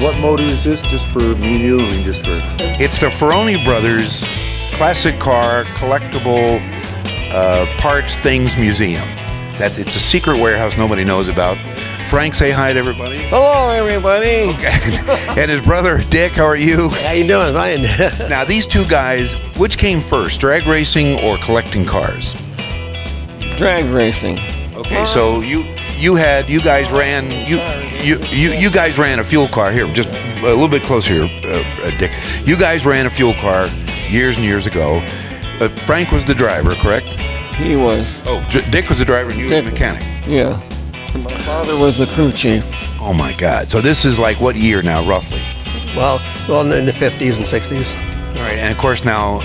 what motor is this? Just for me, you, or just for? It's the Farroni Brothers Classic Car Collectible Parts Things Museum. It's a secret warehouse nobody knows about. Frank, say hi to everybody. Hello, everybody. Okay. And his brother, Dick, how are you? How you doing? Fine. Now, these two guys, which came first, drag racing or collecting cars? Drag racing. Okay, so you guys ran a fuel car here. Just a little bit closer here, Dick. You guys ran a fuel car years and years ago. Frank was the driver, correct? He was. Oh, Dick was the driver and you were the mechanic. Yeah. My father was the crew chief. Oh my God! So this is like what year now, roughly? Well, in the 50s and 60s. All right, and of course now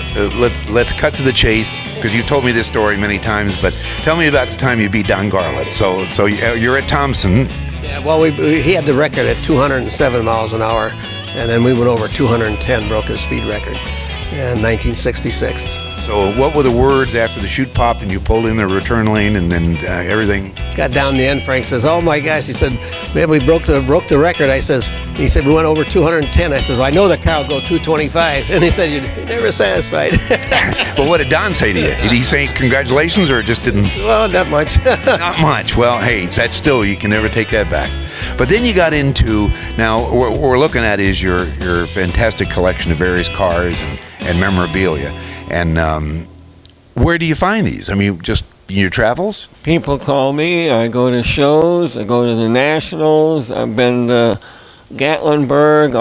let's cut to the chase, because you told me this story many times. But tell me about the time you beat Don Garlett. So you're at Thompson. Yeah. Well, he had the record at 207 miles an hour, and then we went over 210, broke his speed record in 1966. So what were the words after the chute popped and you pulled in the return lane and then everything? Got down the end. Frank says, "Oh my gosh!" He said, "Man, we broke the record." He said, "We went over 210." I said, "Well, I know the car will go 225." And he said, "You're never satisfied." Well, what did Don say to you? Did he say congratulations or just didn't? Well, not much. Not much. Well, hey, that's still, you can never take that back. But then you got into, now what we're looking at is your fantastic collection of various cars and memorabilia. And where do you find these? I mean, just in your travels? People call me. I go to shows. I go to the Nationals. I've been to Gatlinburg.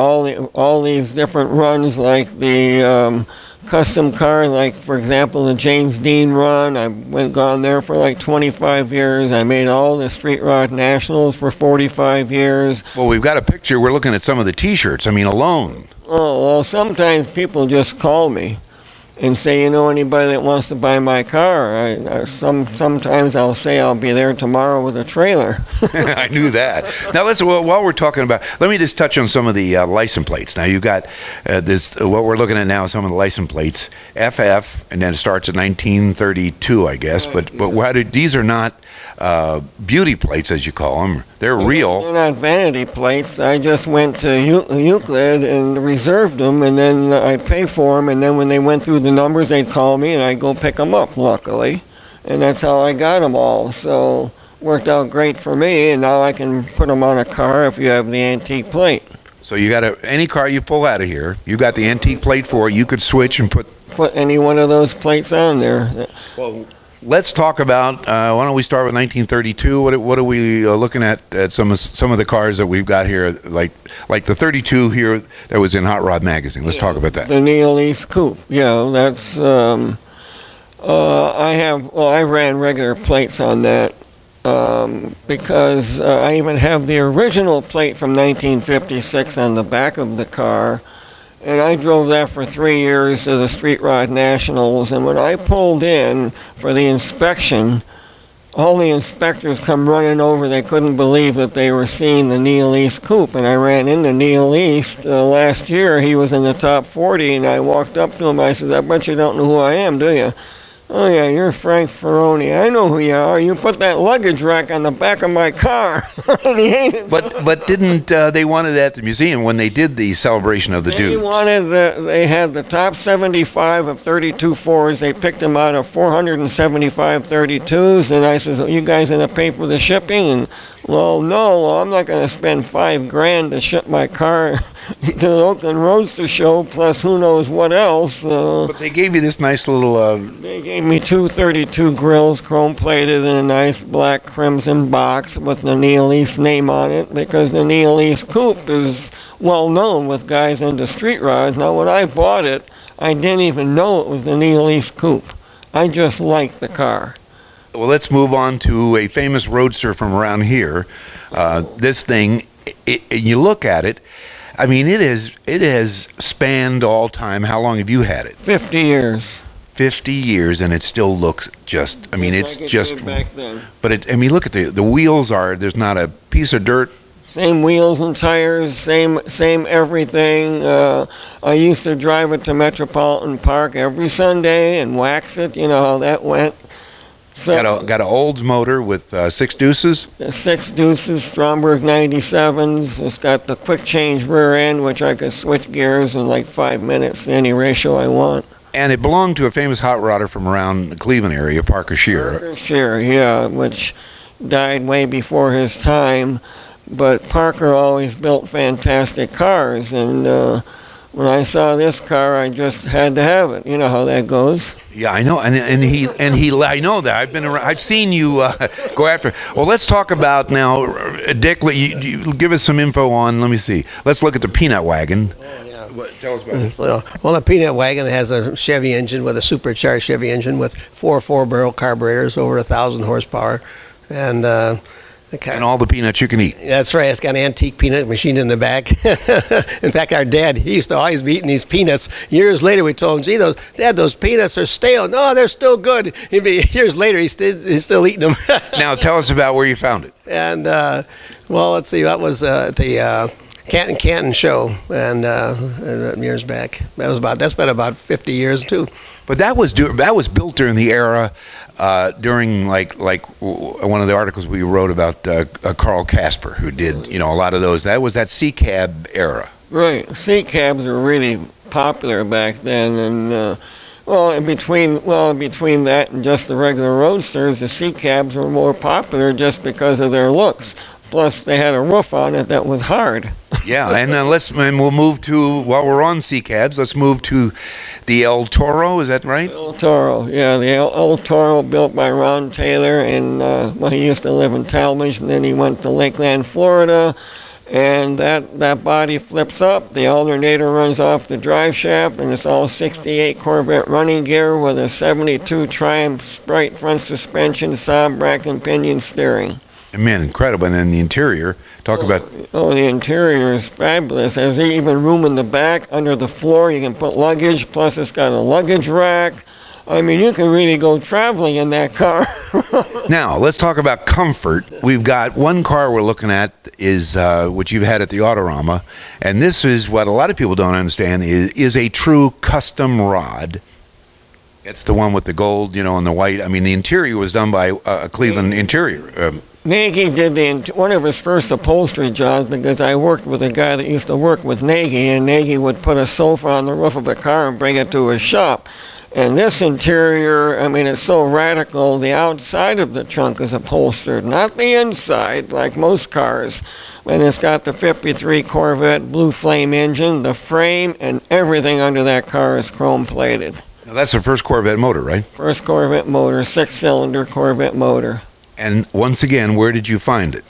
All these different runs, like the custom car, like for example the James Dean run. I've gone there for like 25 years. I made all the Street Rod Nationals for 45 years. Well, we've got a picture. We're looking at some of the T-shirts. I mean, alone. Oh, well, sometimes people just call me and say, you know anybody that wants to buy my car? Sometimes I'll say I'll be there tomorrow with a trailer. I knew that. Now while we're talking about, let me just touch on some of the license plates. Now you've got what we're looking at now, some of the license plates, FF, and then it starts at 1932, I guess. But these are not beauty plates, as you call them. They're real. They're not vanity plates. I just went to Euclid and reserved them, and then I'd pay for them, and then when they went through the numbers, they'd call me, and I'd go pick them up, luckily. And that's how I got them all. So worked out great for me, and now I can put them on a car if you have the antique plate. So you got any car you pull out of here, you got the antique plate for it, you could switch and put any one of those plates on there. Well, let's talk about, why don't we start with 1932? What are we looking at some of the cars that we've got here, like the 32 here that was in Hot Rod Magazine. Let's talk about that. The Neil East Coupe. Yeah, that's, I ran regular plates on that because I even have the original plate from 1956 on the back of the car. And I drove that for 3 years to the Street Rod Nationals, and when I pulled in for the inspection, all the inspectors come running over. They couldn't believe that they were seeing the Neil East Coupe, and I ran into Neil East last year. He was in the top 40, and I walked up to him. I said, "I bet you don't know who I am, do you?" "Oh yeah, you're Frank Farroni. I know who you are. You put that luggage rack on the back of my car." But didn't they wanted it at the museum when they did the celebration of the dudes? They had the top 75 of 32 Fords. They picked them out of 475 32s, and I said, "Well, you guys gonna pay for the shipping?" And well, no, I'm not gonna spend $5,000 to ship my car to the Oakland Roadster Show, plus who knows what else. But they gave you this nice little. They gave me two 32 grills, chrome plated, in a nice black crimson box with the Neil East name on it, because the Neil East Coupe is well known with guys into street rods. Now, when I bought it, I didn't even know it was the Neil East Coupe. I just liked the car. Well, let's move on to a famous roadster from around here. This thing, you look at it, I mean, it has spanned all time. How long have you had it? 50 years. 50 years, and it still looks just, I mean, it's just, back then. But I mean, look at the wheels there's not a piece of dirt. Same wheels and tires, same everything. I used to drive it to Metropolitan Park every Sunday and wax it, you know how that went. Got an Olds motor with 6 deuces. 6 deuces, Stromberg 97s. It's got the quick change rear end, which I could switch gears in like 5 minutes, any ratio I want. And it belonged to a famous hot rodder from around the Cleveland area, Parker Shear. Parker Shear, yeah, which died way before his time. But Parker always built fantastic cars, and when I saw this car, I just had to have it. You know how that goes. Yeah, I know, and he I know that. I've been around. I've seen you go after. Well, let's talk about now, Dick. You give us some info on. Let me see. Let's look at the Peanut Wagon. Tell us about it. So, well, the Peanut Wagon has a Chevy engine with a supercharged Chevy engine with 4 4-barrel carburetors, over 1,000 horsepower, and all the peanuts you can eat. That's right. It's got an antique peanut machine in the back. In fact, our dad, he used to always be eating these peanuts. Years later, we told him, "Gee, Dad, those peanuts are stale." "No, they're still good." Years later, he's still eating them. Now, tell us about where you found it. And well, let's see. That was at the Canton show, and years back. That's been about 50 years too. But that was built during the era, during like one of the articles we wrote about Carl Casper, who did a lot of those. That was that C cab era. Right, C cabs were really popular back then, and in between that and just the regular roadsters, the C cabs were more popular just because of their looks. Plus, they had a roof on it that was hard. Yeah, and we'll move to, while we're on C cabs, let's move to the El Toro. Is that right? El Toro, yeah, the El Toro, built by Ron Taylor, and he used to live in Talmadge, and then he went to Lakeland, Florida, and that body flips up. The alternator runs off the drive shaft, and it's all 68 Corvette running gear with a 72 Triumph Sprite front suspension, Saab rack and pinion steering. Man, incredible. And then the interior, talk about... Oh, the interior is fabulous. There's even room in the back under the floor. You can put luggage, plus it's got a luggage rack. I mean, you can really go traveling in that car. Now, let's talk about comfort. We've got one car we're looking at, is which you've had at the Autorama, and this is what a lot of people don't understand, is a true custom rod. It's the one with the gold, and the white. I mean, the interior was done by a Cleveland interior. Nagy did one of his first upholstery jobs, because I worked with a guy that used to work with Nagy, and Nagy would put a sofa on the roof of a car and bring it to his shop. And this interior, I mean, it's so radical. The outside of the trunk is upholstered, not the inside, like most cars. And it's got the 53 Corvette Blue Flame engine. The frame and everything under that car is chrome plated. Now, that's the first Corvette motor, right? First Corvette motor, 6-cylinder Corvette motor. And once again, where did you find it?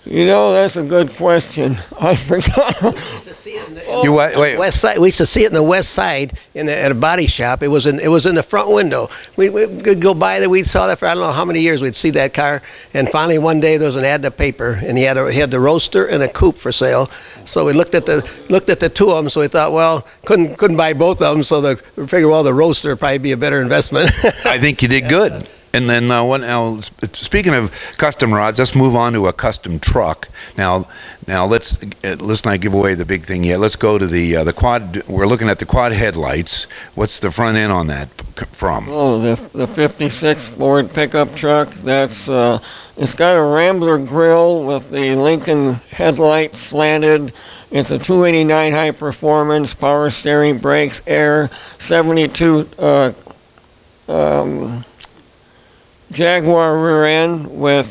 That's a good question. I forgot. We used to see it in the west side. We used to see it in the west side at a body shop. It was in the front window. We could go by there. We saw that for I don't know how many years. We'd see that car, and finally one day there was an ad in the paper, and he had the Roadster and a coupe for sale. So we looked at the two of them. So we thought, well, couldn't buy both of them. So we figured, well, the Roadster would probably be a better investment. I think you did good. And then speaking of custom rods, let's move on to a custom truck. Now let's not give away the big thing yet. Let's go to the quad. We're looking at the quad headlights. What's the front end on that from? Oh, the 56 Ford pickup truck. That's it's got a Rambler grille with the Lincoln headlights slanted. It's a 289 high performance, power steering, brakes, air, 72 Jaguar rear end with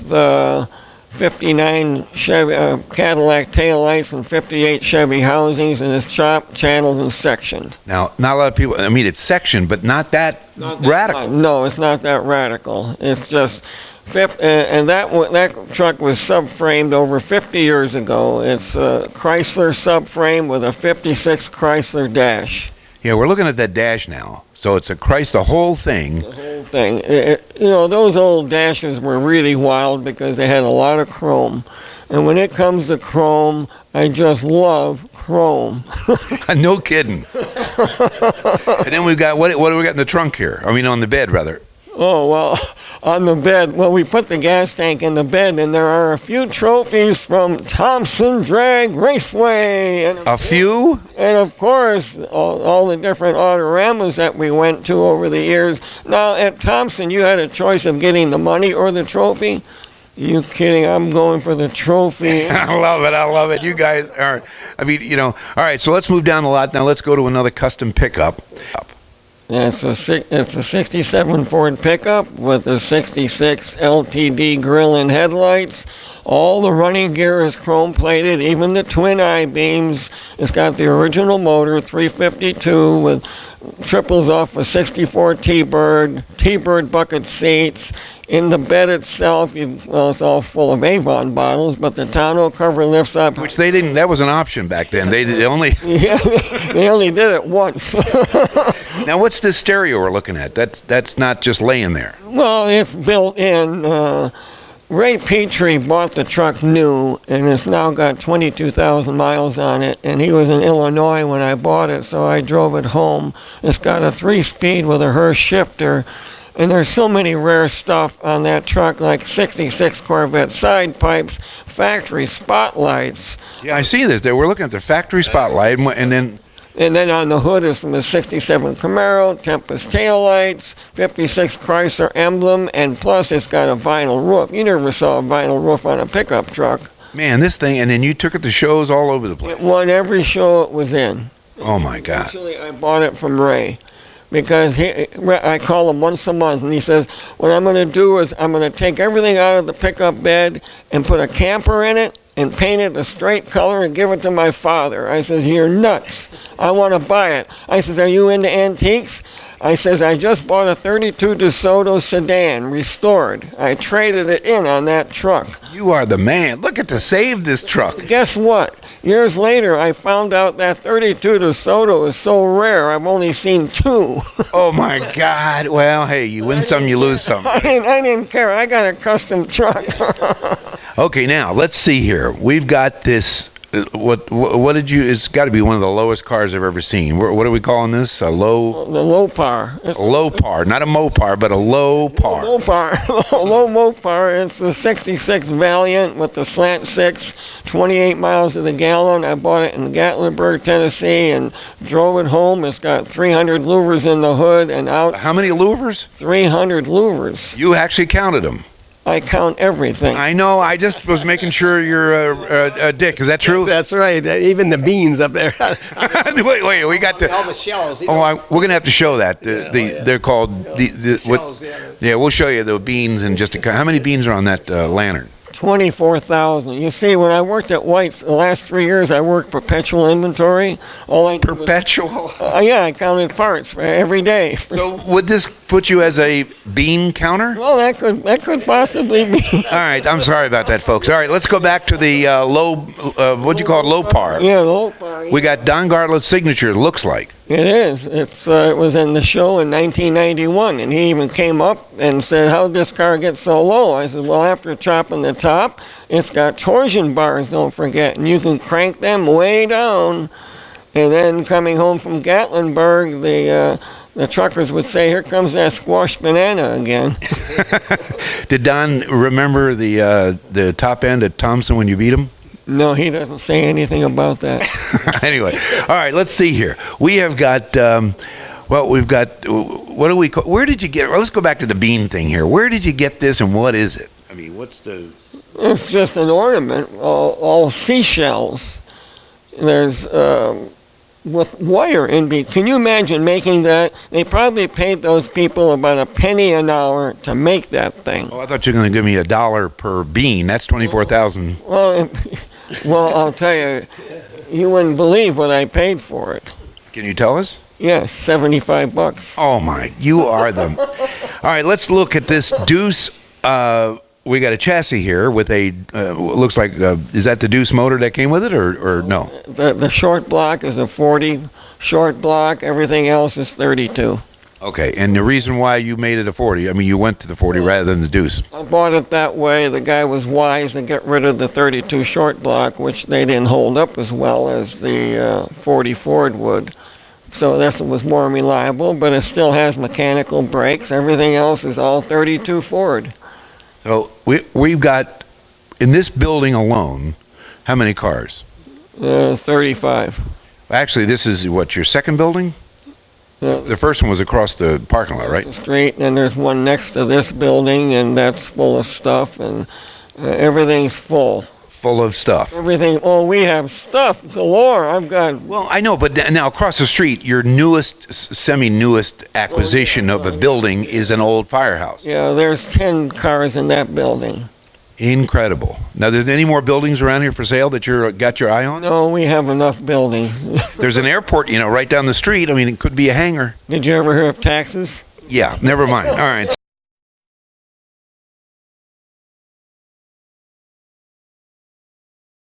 59 Chevy Cadillac taillights and 58 Chevy housings, and it's chopped, channeled, and sectioned. Now, not a lot of people. I mean, it's sectioned, but not that radical. No, it's not that radical. It's just, and that truck was subframed over 50 years ago. It's a Chrysler subframe with a 56 Chrysler dash. Yeah, we're looking at that dash now. So it's a Chrysler, the whole thing. The whole thing. Those old dashes were really wild because they had a lot of chrome. And when it comes to chrome, I just love chrome. No kidding. And then we've got, what do we got in the trunk here? I mean, on the bed, rather. Oh, well, on the bed, well, we put the gas tank in the bed, and there are a few trophies from Thompson Drag Raceway. And A few? And of course, all the different autoramas that we went to over the years. Now, at Thompson, you had a choice of getting the money or the trophy. You kidding? I'm going for the trophy. I love it. I love it. You guys are, I mean, you know, all right, so let's move down the lot. Now let's go to another custom pickup. Yeah, it's a 67 Ford pickup with the 66 LTD grill and headlights. All the running gear is chrome plated, even the twin I-beams. It's got the original motor, 352, with triples off a 64 T-Bird bucket seats. In the bed itself, well, it's all full of Avon bottles, but the tonneau cover lifts up. Which they didn't, that was an option back then. They only... Yeah, they only did it once. Now, what's this stereo we're looking at? That's not just laying there. Well, it's built in. Ray Petrie bought the truck new, and it's now got 22,000 miles on it, and he was in Illinois when I bought it, so I drove it home. It's got a 3-speed with a Hurst shifter, and there's so many rare stuff on that truck, like 66 Corvette side pipes, factory spotlights. Yeah, I see this. We're looking at the factory spotlight, and then... And then on the hood is from the 67 Camaro, Tempest taillights, 56 Chrysler emblem, and plus it's got a vinyl roof. You never saw a vinyl roof on a pickup truck. Man, this thing, and then you took it to shows all over the place. It won every show it was in. Oh, my God. Actually, I bought it from Ray because I call him once a month, and he says, what I'm going to do is I'm going to take everything out of the pickup bed and put a camper in it and paint it a straight color and give it to my father. I says, you're nuts. I want to buy it. I says, are you into antiques? I says, I just bought a 32 DeSoto sedan, restored. I traded it in on that truck. You are the man. Look at to save this truck. Guess what? Years later, I found out that 32 DeSoto is so rare, I've only seen 2. Oh, my God. Well, hey, you win some, you lose some. I didn't care. I got a custom truck. Okay, now, let's see here. We've got this... What did you? It's got to be one of the lowest cars I've ever seen. What are we calling this? A low? The low par. A low par, not a Mopar, but a low par. Low par, low Mopar. It's the '66 Valiant with the slant 6, 28 miles to the gallon. I bought it in Gatlinburg, Tennessee, and drove it home. It's got 300 louvers in the hood and out. How many louvers? 300 louvers. You actually counted them. I count everything. I know. I just was making sure you're a dick. Is that true? That's right. Even the beans up there. wait. We got to. All the shells. We're gonna have to show that. They're called the shells, what? Yeah, we'll show you the beans and just how many beans are on that lantern. 24,000. You see, when I worked at White's, the last 3 years, I worked perpetual inventory. All I did was, Perpetual? yeah, I counted parts for every day. So would this put you as a bean counter? Well, that could possibly be. All right, I'm sorry about that, folks. All right, let's go back to the low, what do you call it, low par? Yeah, low par. Yeah. We got Don Gartlett's signature, it looks like. It is. It was in the show in 1991, and he even came up and said, "How'd this car get so low?" I said, "Well, after chopping the top, it's got torsion bars. Don't forget, and you can crank them way down." And then coming home from Gatlinburg, the truckers would say, "Here comes that squashed banana again." Did Don remember the top end at Thompson when you beat him? No, he doesn't say anything about that. Anyway, all right, let's see here. We have got, we've got, what do we call, where did you get, let's go back to the bean thing here. Where did you get this and what is it? I mean, what's the... It's just an ornament, all seashells. There's, with wire in between. Can you imagine making that? They probably paid those people about a penny an hour to make that thing. Oh, I thought you were going to give me $1 per bean. That's 24,000. Well, I'll tell you, you wouldn't believe what I paid for it. Can you tell us? Yes, $75. Oh my, you are the... All right, let's look at this Deuce. We got a chassis here with a, looks like, is that the Deuce motor that came with it or no? The short block is a 40 short block. Everything else is 32. Okay, and the reason why you made it a 40, I mean, you went to the 40 rather than the Deuce. I bought it that way. The guy was wise to get rid of the 32 short block, which they didn't hold up as well as the 40 Ford would. So this was more reliable, but it still has mechanical brakes. Everything else is all 32 Ford. So we've got, in this building alone, how many cars? 35. Actually, this is what, your second building? Yeah. The first one was across the parking lot, right? The street, and there's one next to this building, and that's full of stuff, and everything's full. Full of stuff. Everything. Oh, we have stuff galore. I've got. Well, I know, but now across the street, your newest, semi-newest acquisition of a building is an old firehouse. Yeah, there's 10 cars in that building. Incredible. Now, there's any more buildings around here for sale that you're got your eye on? No, we have enough buildings. There's an airport, right down the street. I mean, it could be a hangar. Did you ever hear of taxes? Yeah, never mind. All right.